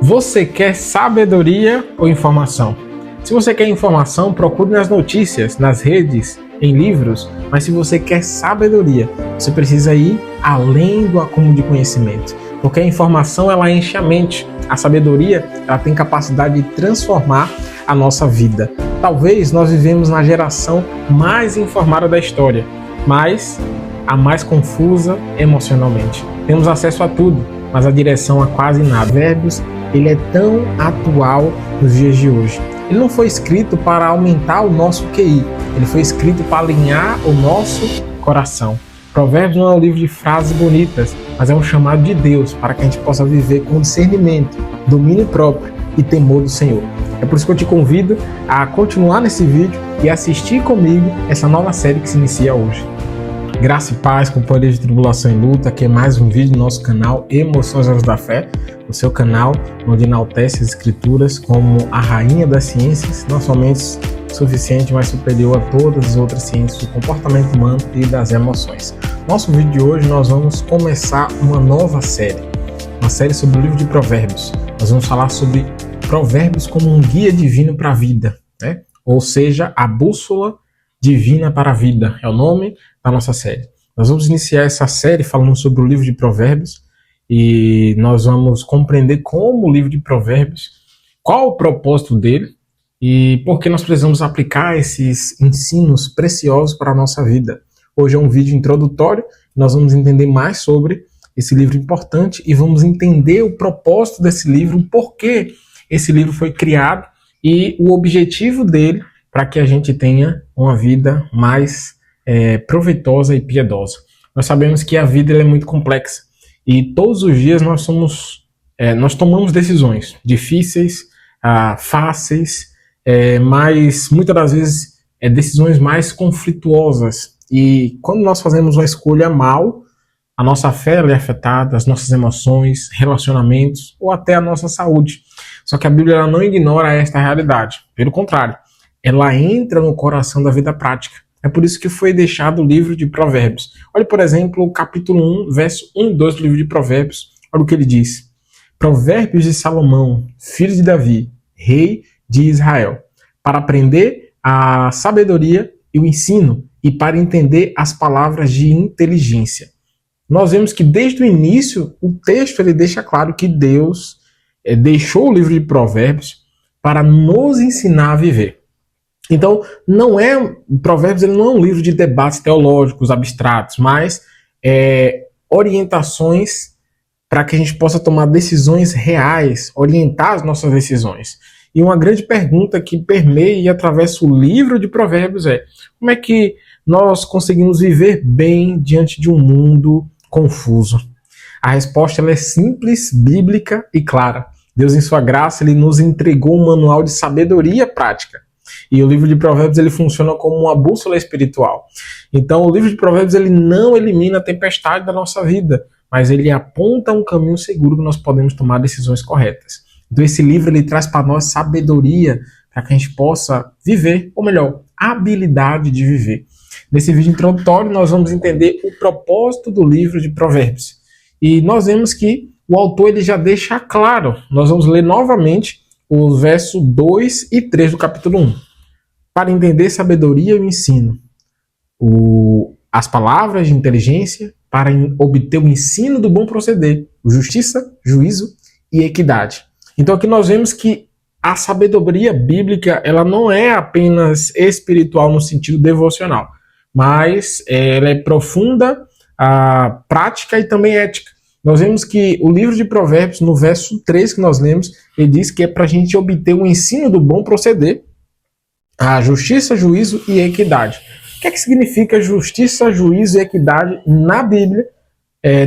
Você quer sabedoria ou informação? Se você quer informação, procure nas notícias, nas redes, em livros, mas se você quer sabedoria, você precisa ir além do acúmulo de conhecimento, porque a informação ela enche a mente, a sabedoria ela tem capacidade de transformar a nossa vida. Talvez nós vivemos na geração mais informada da história, mas a mais confusa emocionalmente. Temos acesso a tudo, mas a direção a quase nada. Provérbios, ele é tão atual nos dias de hoje. Ele não foi escrito para aumentar o nosso QI, ele foi escrito para alinhar o nosso coração. Provérbios não é um livro de frases bonitas, mas é um chamado de Deus para que a gente possa viver com discernimento, domínio próprio e temor do Senhor. É por isso que eu te convido a continuar nesse vídeo e assistir comigo essa nova série que se inicia hoje. Graça e paz, companheiros de tribulação e luta, aqui é mais um vídeo do nosso canal Emoções Olhos da Fé, o seu canal onde enaltece as escrituras como a rainha das ciências, não somente suficiente, mas superior a todas as outras ciências do comportamento humano e das emoções. Nosso vídeo de hoje nós vamos começar uma nova série, uma série sobre o livro de Provérbios. Nós vamos falar sobre Provérbios como um guia divino para a vida, né? Ou seja, a bússola divina para a vida, é o nome da nossa série. Nós vamos iniciar essa série falando sobre o livro de Provérbios e nós vamos compreender como o livro de Provérbios, qual o propósito dele e por que nós precisamos aplicar esses ensinos preciosos para a nossa vida. Hoje é um vídeo introdutório, nós vamos entender mais sobre esse livro importante e vamos entender o propósito desse livro, o porquê esse livro foi criado e o objetivo dele para que a gente tenha uma vida mais proveitosa e piedosa. Nós sabemos que a vida é muito complexa e todos os dias nós tomamos decisões difíceis, fáceis, mas muitas das vezes decisões mais conflituosas. E quando nós fazemos uma escolha mal, a nossa fé é afetada, as nossas emoções, relacionamentos ou até a nossa saúde. Só que a Bíblia ela não ignora esta realidade. Pelo contrário, ela entra no coração da vida prática. É por isso que foi deixado o livro de Provérbios. Olha, por exemplo, o capítulo 1, verso 1 e 2 do livro de Provérbios. Olha o que ele diz. Provérbios de Salomão, filho de Davi, rei de Israel, para aprender a sabedoria e o ensino e para entender as palavras de inteligência. Nós vemos que desde o início, o texto ele deixa claro que Deus deixou o livro de Provérbios para nos ensinar a viver. Então, Provérbios ele não é um livro de debates teológicos abstratos, mas orientações para que a gente possa tomar decisões reais, orientar as nossas decisões. E uma grande pergunta que permeia e atravessa o livro de Provérbios é: como é que nós conseguimos viver bem diante de um mundo confuso? A resposta ela é simples, bíblica e clara. Deus, em sua graça, ele nos entregou um manual de sabedoria prática. E o livro de Provérbios ele funciona como uma bússola espiritual. Então, o livro de Provérbios ele não elimina a tempestade da nossa vida, mas ele aponta um caminho seguro que nós podemos tomar decisões corretas. Então, esse livro ele traz para nós sabedoria para que a gente possa viver, ou melhor, a habilidade de viver. Nesse vídeo introdutório, nós vamos entender o propósito do livro de Provérbios. E nós vemos que o autor ele já deixa claro. Nós vamos ler novamente os versos 2 e 3 do capítulo 1. Para entender sabedoria e o ensino, as palavras de inteligência, para obter o ensino do bom proceder, justiça, juízo e equidade. Então aqui nós vemos que a sabedoria bíblica ela não é apenas espiritual no sentido devocional, mas ela é profunda, prática e também ética. Nós vemos que o livro de Provérbios, no verso 3 que nós lemos, ele diz que é para a gente obter o ensino do bom proceder, a justiça, juízo e equidade. O que é que significa justiça, juízo e equidade na Bíblia,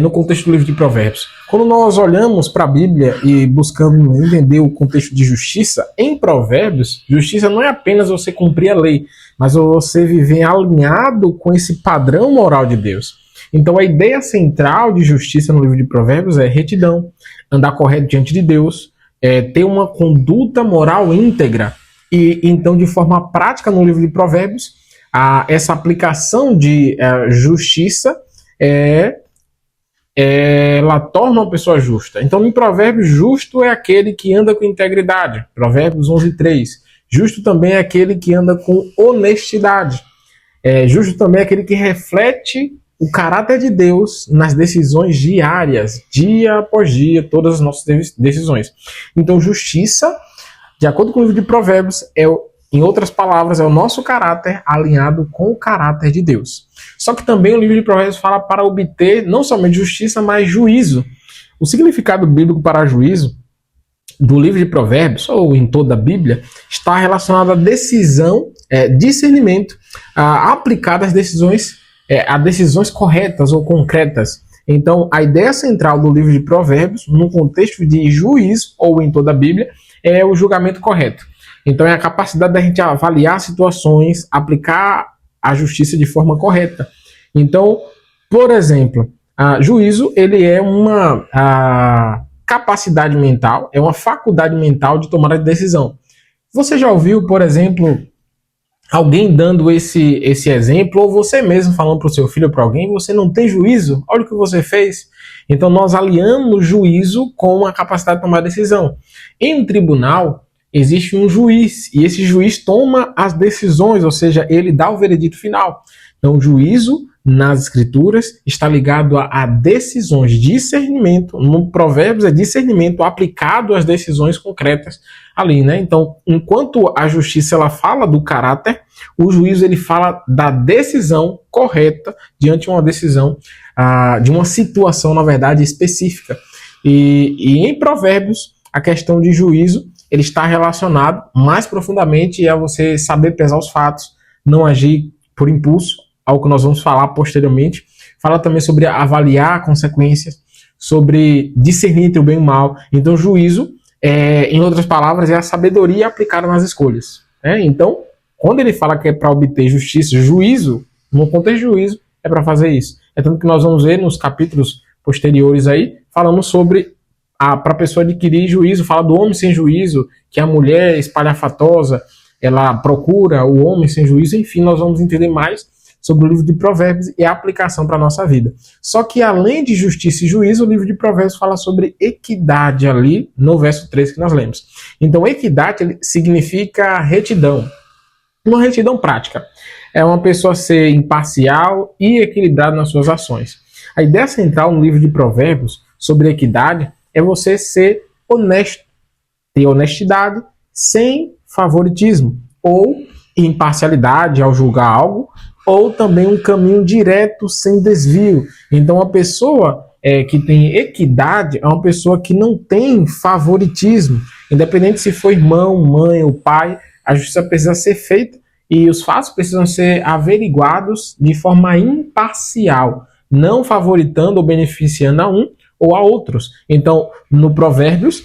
no contexto do livro de Provérbios? Quando nós olhamos para a Bíblia e buscamos entender o contexto de justiça, em Provérbios, justiça não é apenas você cumprir a lei, mas você viver alinhado com esse padrão moral de Deus. Então a ideia central de justiça no livro de Provérbios é retidão, andar correto diante de Deus, ter uma conduta moral íntegra. E então, de forma prática, no livro de Provérbios, essa aplicação de justiça ela torna uma pessoa justa. Então, em Provérbios, justo é aquele que anda com integridade. Provérbios 11:3. Justo também é aquele que anda com honestidade. Justo também é aquele que reflete o caráter de Deus nas decisões diárias, dia após dia, todas as nossas decisões. Então, justiça, de acordo com o livro de Provérbios, em outras palavras, é o nosso caráter alinhado com o caráter de Deus. Só que também o livro de Provérbios fala para obter não somente justiça, mas juízo. O significado bíblico para juízo do livro de Provérbios, ou em toda a Bíblia, está relacionado à decisão, discernimento, aplicado às decisões, a decisões corretas ou concretas. Então, a ideia central do livro de Provérbios, no contexto de juízo, ou em toda a Bíblia, é o julgamento correto. Então, é a capacidade da gente avaliar situações, aplicar a justiça de forma correta. Então, por exemplo, juízo, ele é uma capacidade mental, é uma faculdade mental de tomar a decisão. Você já ouviu, por exemplo, alguém dando esse exemplo, ou você mesmo falando para o seu filho ou para alguém, você não tem juízo? Olha o que você fez. Então, nós aliamos juízo com a capacidade de tomar decisão. Em um tribunal, existe um juiz, e esse juiz toma as decisões, ou seja, ele dá o veredito final. Então, o juízo nas escrituras está ligado a decisões, discernimento. No Provérbios é discernimento aplicado às decisões concretas ali, né? Então, enquanto a justiça ela fala do caráter, o juízo ele fala da decisão correta diante de uma decisão, de uma situação, na verdade, específica. E em Provérbios, a questão de juízo ele está relacionado mais profundamente a você saber pesar os fatos, não agir por impulso, algo que nós vamos falar posteriormente. Fala também sobre avaliar consequências, sobre discernir entre o bem e o mal. Então, juízo, em outras palavras, é a sabedoria aplicada nas escolhas. Então, quando ele fala que é para obter justiça, juízo, no contexto de juízo, é para fazer isso. É tanto que nós vamos ver nos capítulos posteriores aí, falando sobre para a pessoa adquirir juízo, fala do homem sem juízo, que a mulher espalhafatosa, ela procura o homem sem juízo. Enfim, nós vamos entender mais sobre o livro de Provérbios e a aplicação para a nossa vida. Só que além de justiça e juízo, o livro de Provérbios fala sobre equidade ali no verso 3 que nós lemos. Então, equidade significa retidão. Uma retidão prática. É uma pessoa ser imparcial e equilibrada nas suas ações. A ideia central no livro de Provérbios sobre equidade é você ser honesto, ter honestidade sem favoritismo, ou imparcialidade ao julgar algo, ou também um caminho direto sem desvio. Então, a pessoa que tem equidade é uma pessoa que não tem favoritismo, independente se for irmão, mãe ou pai, a justiça precisa ser feita e os fatos precisam ser averiguados de forma imparcial, não favoritando ou beneficiando a um ou a outros. Então, no Provérbios,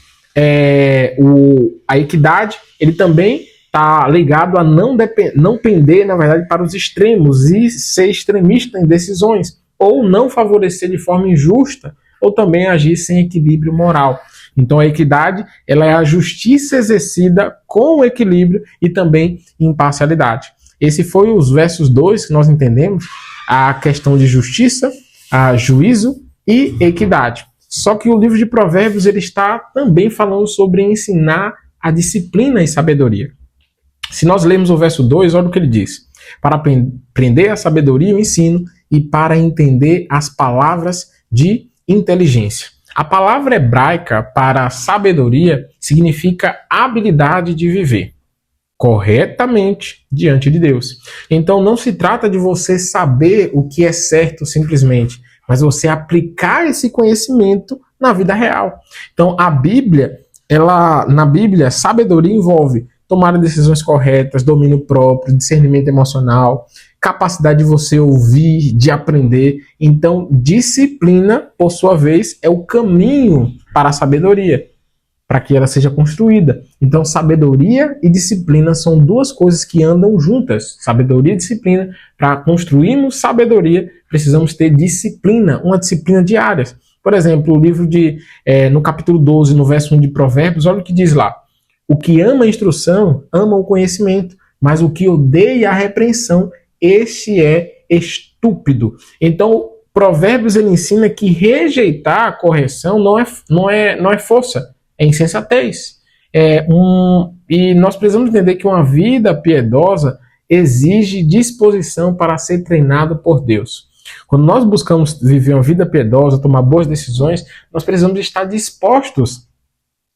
a equidade, ele também está ligado a não pender, na verdade, para os extremos e ser extremista em decisões, ou não favorecer de forma injusta, ou também agir sem equilíbrio moral. Então, a equidade, ela é a justiça exercida com equilíbrio e também imparcialidade. Esse foi os versos 2 que nós entendemos, a questão de justiça, juízo e equidade. Só que o livro de Provérbios ele está também falando sobre ensinar a disciplina e sabedoria. Se nós lermos o verso 2, olha o que ele diz. Para aprender a sabedoria e o ensino e para entender as palavras de inteligência. A palavra hebraica para sabedoria significa habilidade de viver corretamente diante de Deus. Então não se trata de você saber o que é certo simplesmente, mas você aplicar esse conhecimento na vida real. Então na Bíblia, sabedoria envolve tomar decisões corretas, domínio próprio, discernimento emocional, capacidade de você ouvir, de aprender. Então, disciplina, por sua vez, é o caminho para a sabedoria, para que ela seja construída. Então, sabedoria e disciplina são duas coisas que andam juntas. Sabedoria e disciplina. Para construirmos sabedoria, precisamos ter disciplina, uma disciplina diária. Por exemplo, o livro no capítulo 12, no verso 1 de Provérbios, olha o que diz lá. O que ama a instrução, ama o conhecimento, mas o que odeia a repreensão, este é estúpido. Então, Provérbios ele ensina que rejeitar a correção não é força, é insensatez. E nós precisamos entender que uma vida piedosa exige disposição para ser treinado por Deus. Quando nós buscamos viver uma vida piedosa, tomar boas decisões, nós precisamos estar dispostos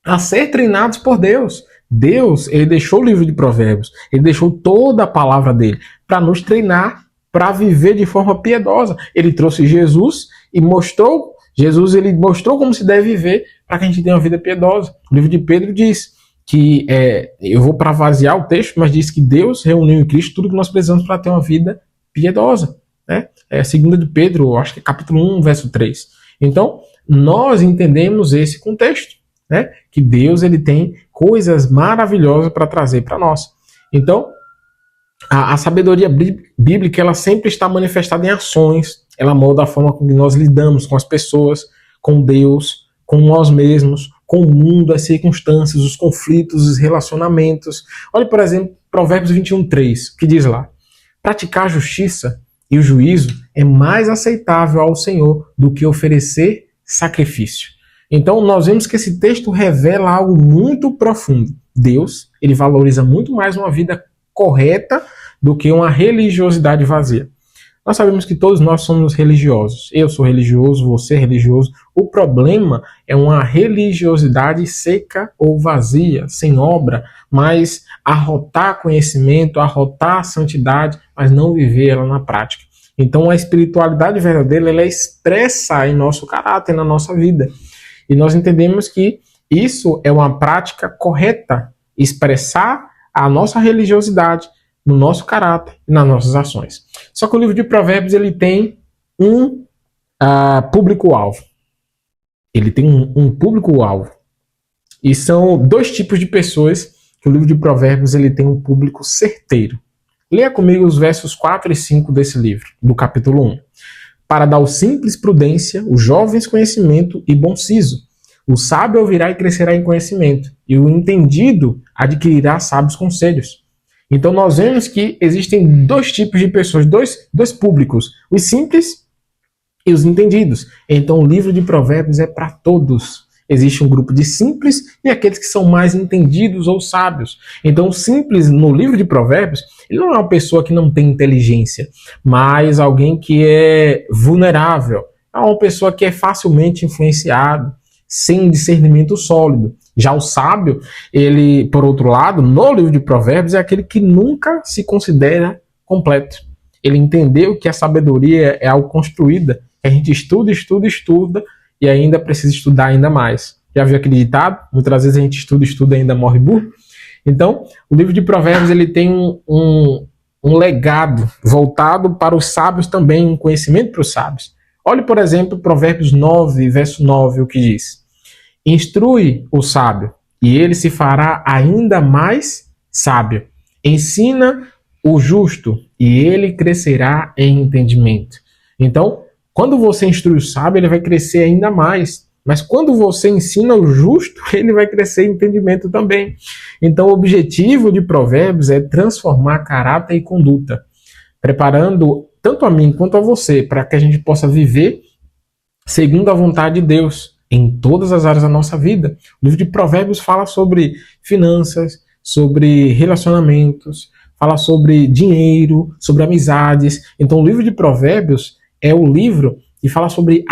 a ser treinados por Deus. Deus, ele deixou o livro de Provérbios, ele deixou toda a palavra dele para nos treinar para viver de forma piedosa. Ele trouxe Jesus e ele mostrou como se deve viver para que a gente tenha uma vida piedosa. O livro de Pedro diz que, eu vou parafrasear o texto, mas diz que Deus reuniu em Cristo tudo que nós precisamos para ter uma vida piedosa. Né? Segunda de Pedro, acho que é capítulo 1, verso 3. Então, nós entendemos esse contexto, né? Que Deus ele tem coisas maravilhosas para trazer para nós. Então, a sabedoria bíblica ela sempre está manifestada em ações, ela molda a forma como nós lidamos com as pessoas, com Deus, com nós mesmos, com o mundo, as circunstâncias, os conflitos, os relacionamentos. Olha, por exemplo, Provérbios 21:3, que diz lá: praticar a justiça e o juízo é mais aceitável ao Senhor do que oferecer sacrifício. Então, nós vemos que esse texto revela algo muito profundo. Deus, ele valoriza muito mais uma vida correta do que uma religiosidade vazia. Nós sabemos que todos nós somos religiosos. Eu sou religioso, você é religioso. O problema é uma religiosidade seca ou vazia, sem obra, mas arrotar conhecimento, arrotar santidade, mas não viver ela na prática. Então a espiritualidade verdadeira ela é expressa em nosso caráter, na nossa vida. E nós entendemos que isso é uma prática correta, expressar a nossa religiosidade no nosso caráter e nas nossas ações. Só que o livro de Provérbios ele tem um público-alvo. Ele tem um público-alvo. E são dois tipos de pessoas que o livro de Provérbios ele tem um público certeiro. Leia comigo os versos 4 e 5 desse livro, do capítulo 1. Para dar ao simples prudência, os jovens conhecimento e bom siso. O sábio ouvirá e crescerá em conhecimento, e o entendido adquirirá sábios conselhos. Então nós vemos que existem dois tipos de pessoas, dois públicos, os simples e os entendidos. Então o livro de Provérbios é para todos. Existe um grupo de simples e aqueles que são mais entendidos ou sábios. Então o simples no livro de Provérbios, ele não é uma pessoa que não tem inteligência, mas alguém que é vulnerável, é uma pessoa que é facilmente influenciado, sem discernimento sólido. Já o sábio, ele, por outro lado, no livro de Provérbios, é aquele que nunca se considera completo. Ele entendeu que a sabedoria é algo construída, que a gente estuda, e ainda precisa estudar ainda mais. Já viu aquele ditado? Muitas vezes a gente estuda e ainda morre burro. Então, o livro de Provérbios ele tem um legado voltado para os sábios também, um conhecimento para os sábios. Olhe, por exemplo, Provérbios 9, verso 9, o que diz: instrui o sábio, e ele se fará ainda mais sábio. Ensina o justo, e ele crescerá em entendimento. Então, quando você instrui o sábio, ele vai crescer ainda mais. Mas quando você ensina o justo, ele vai crescer em entendimento também. Então, o objetivo de Provérbios é transformar caráter e conduta, preparando tanto a mim quanto a você, para que a gente possa viver segundo a vontade de Deus em todas as áreas da nossa vida. O livro de Provérbios fala sobre finanças, sobre relacionamentos, fala sobre dinheiro, sobre amizades. Então o livro de Provérbios é o livro que fala sobre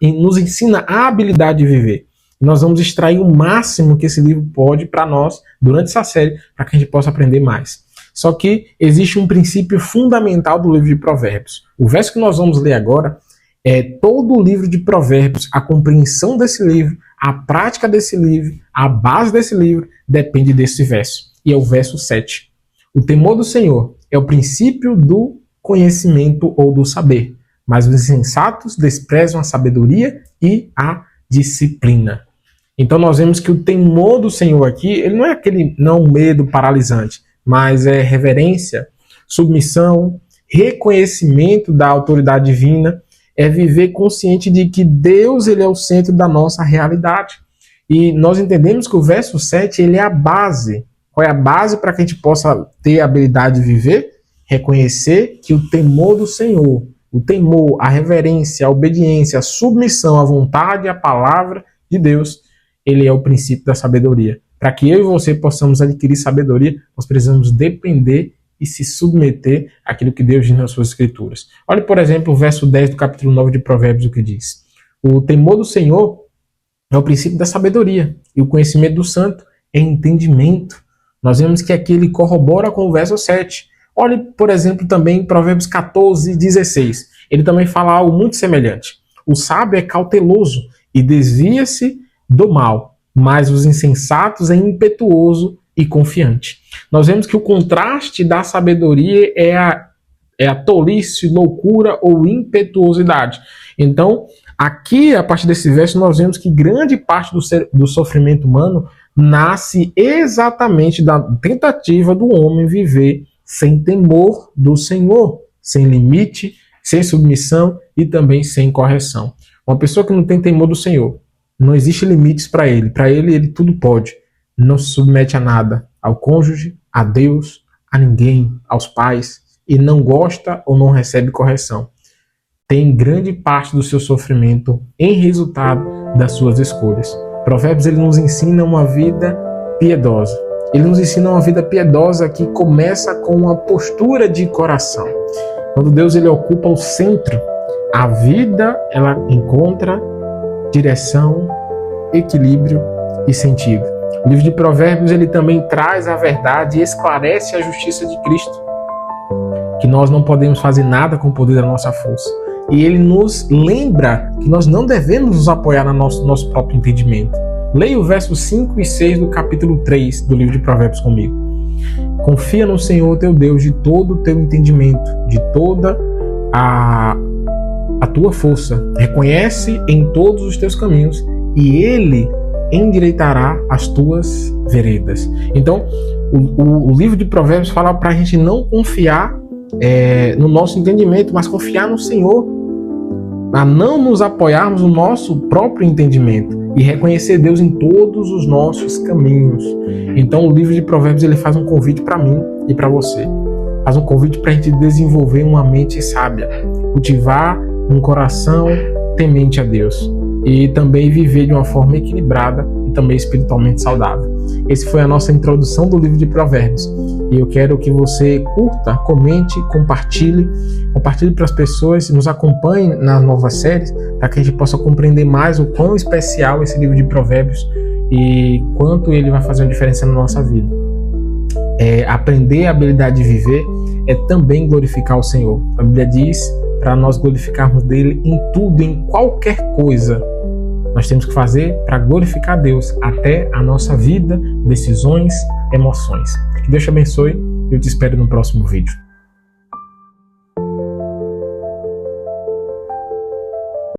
nos ensina a habilidade de viver. E nós vamos extrair o máximo que esse livro pode para nós durante essa série, para que a gente possa aprender mais. Só que existe um princípio fundamental do livro de Provérbios. O verso que nós vamos ler agora é todo o livro de Provérbios, a compreensão desse livro, a prática desse livro, a base desse livro, depende desse verso. E é o verso 7. O temor do Senhor é o princípio do conhecimento ou do saber, mas os insensatos desprezam a sabedoria e a disciplina. Então nós vemos que o temor do Senhor aqui, ele não é um medo paralisante, mas é reverência, submissão, reconhecimento da autoridade divina, é viver consciente de que Deus ele é o centro da nossa realidade. E nós entendemos que o verso 7 ele é a base. Qual é a base para que a gente possa ter a habilidade de viver? Reconhecer que o temor do Senhor o temor, a reverência, a obediência, a submissão à vontade e à palavra de Deus, ele é o princípio da sabedoria. Para que eu e você possamos adquirir sabedoria, nós precisamos depender e se submeter àquilo que Deus diz nas suas escrituras. Olha, por exemplo, o verso 10 do capítulo 9 de Provérbios, o que diz. O temor do Senhor é o princípio da sabedoria, e o conhecimento do santo é entendimento. Nós vemos que aqui ele corrobora com o verso 7. Olhe, por exemplo, também em Provérbios 14, 16. Ele também fala algo muito semelhante. O sábio é cauteloso e desvia-se do mal, mas os insensatos é impetuoso e confiante. Nós vemos que o contraste da sabedoria é a tolice, loucura ou impetuosidade. Então, aqui, a partir desse verso, nós vemos que grande parte do sofrimento humano nasce exatamente da tentativa do homem viver sem temor do Senhor, sem limite, sem submissão e também sem correção. Uma pessoa que não tem temor do Senhor, não existe limites para ele. Para ele, ele tudo pode. Não se submete a nada, ao cônjuge, a Deus, a ninguém, aos pais, e não gosta ou não recebe correção. Tem grande parte do seu sofrimento em resultado das suas escolhas. Provérbios, ele nos ensina uma vida piedosa. Ele nos ensina uma vida piedosa que começa com uma postura de coração. Quando Deus ele ocupa o centro, a vida ela encontra direção, equilíbrio e sentido. O livro de Provérbios ele também traz a verdade e esclarece a justiça de Cristo, que nós não podemos fazer nada com o poder da nossa força. E ele nos lembra que nós não devemos nos apoiar no nosso próprio entendimento. Leia o verso 5 e 6 do capítulo 3 do livro de Provérbios comigo. Confia no Senhor teu Deus de todo o teu entendimento, de toda a tua força. Reconhece em todos os teus caminhos e ele endireitará as tuas veredas. Então, o livro de Provérbios fala para a gente não confiar no nosso entendimento, mas confiar no Senhor, a não nos apoiarmos no nosso próprio entendimento e reconhecer Deus em todos os nossos caminhos. Então, o livro de Provérbios ele faz um convite para mim e para você. Faz um convite para a gente desenvolver uma mente sábia, cultivar um coração temente a Deus e também viver de uma forma equilibrada e também espiritualmente saudável. Essa foi a nossa introdução do livro de Provérbios. E eu quero que você curta, comente, compartilhe para as pessoas, nos acompanhe nas novas séries, para que a gente possa compreender mais o quão especial esse livro de Provérbios e quanto ele vai fazer uma diferença na nossa vida. Aprender a habilidade de viver é também glorificar o Senhor. A Bíblia diz para nós glorificarmos dele em tudo, em qualquer coisa. Nós temos que fazer para glorificar Deus, até a nossa vida, decisões, emoções. Que Deus te abençoe e eu te espero no próximo vídeo.